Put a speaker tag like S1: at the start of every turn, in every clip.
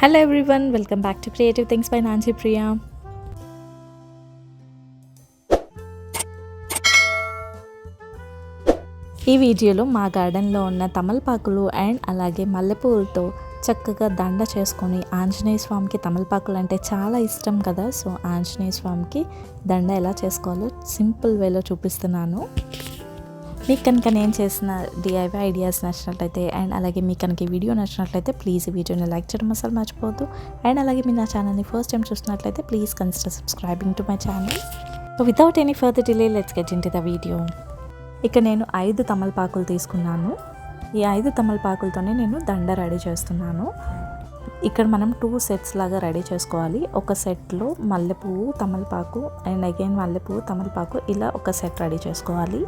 S1: Hello everyone, welcome back to creative things by Nancy Priya. ఈ వీడియోలో మా గార్డెన్లో ఉన్న తమలపాకులు అండ్ అలాగే మల్లెపూలతో చక్కగా దండ చేసుకొని ఆంజనేయ స్వామికి తమలపాకులు అంటే చాలా ఇష్టం కదా. సో ఆంజనేయ స్వామికి దండ ఎలా చేసుకోవాలో సింపుల్ వేలో చూపిస్తున్నాను. మీకు కనుక నేను చేసిన డిఐవై ఐడియాస్ నచ్చినట్లయితే అండ్ అలాగే మీకు కనుక ఈ వీడియో నచ్చినట్లయితే ప్లీజ్ ఈ వీడియోని లైక్ చేయడం అసలు మర్చిపోవద్దు. అండ్ అలాగే మీరు నా ఛానల్ని ఫస్ట్ టైం చూస్తున్నట్లయితే please consider subscribing to my channel. So without any further delay let's get in to the video. ఇక్కడ నేను 5 తమలపాకులు తీసుకున్నాను. ఈ 5 తమలపాకులతోనే నేను దండ రెడీ చేస్తున్నాను. ఇక్కడ మనం 2 సెట్స్ లాగా రెడీ చేసుకోవాలి. ఒక సెట్లో మల్లెపువ్వు తమలపాకు అండ్ అగైన్ మల్లెపువ్వు తమలపాకు ఇలా ఒక సెట్ రెడీ చేసుకోవాలి.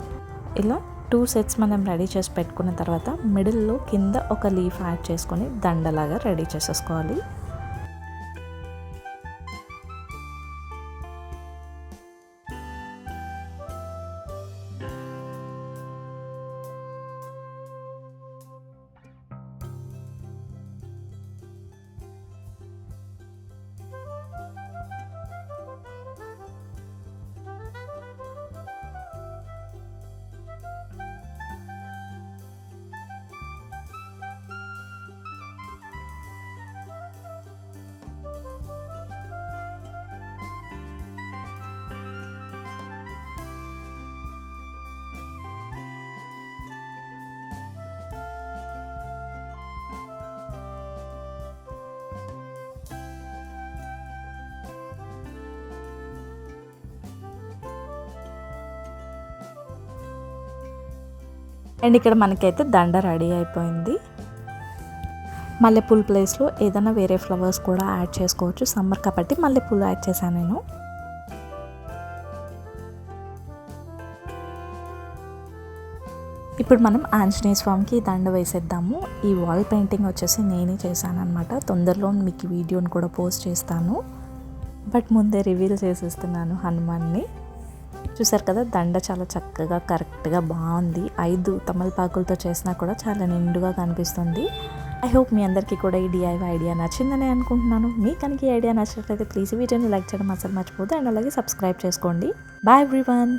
S1: ఇలా 2 సెట్స్ మనం రెడీ చేసి పెట్టుకున్న తర్వాత మిడిల్లో కింద ఒక లీఫ్ యాడ్ చేసుకొని దండలాగా రెడీ చేసేసుకోవాలి. అండ్ ఇక్కడ మనకైతే దండ రెడీ అయిపోయింది. మల్లెపూల ప్లేస్లో ఏదైనా వేరే ఫ్లవర్స్ కూడా యాడ్ చేసుకోవచ్చు. సమ్మర్ కాబట్టి మల్లెపూలు యాడ్ చేశాను నేను. ఇప్పుడు మనం ఆంజనేయ స్వామికి దండ వేసేద్దాము. ఈ వాల్ పెయింటింగ్ వచ్చేసి నేనే చేశాను అనమాట. తొందరలో మీకు వీడియోని కూడా పోస్ట్ చేస్తాను, బట్ ముందే రివీల్ చేసేస్తున్నాను హనుమాన్ని. చూసారు కదా, దండ చాలా చక్కగా కరెక్ట్గా బాగుంది. 5 తమలపాకులతో చేసినా కూడా చాలా నిండుగా కనిపిస్తుంది. ఐ హోప్ మీ అందరికీ కూడా ఈ డిఐవై ఐడియా నచ్చిందని అనుకుంటున్నాను. మీ కనుక ఈ ఐడియా నచ్చినట్లయితే ప్లీజ్ వీడియోని లైక్ చేయడం అసలు మర్చిపోదు అండ్ అలాగే సబ్స్క్రైబ్ చేసుకోండి. Bye everyone.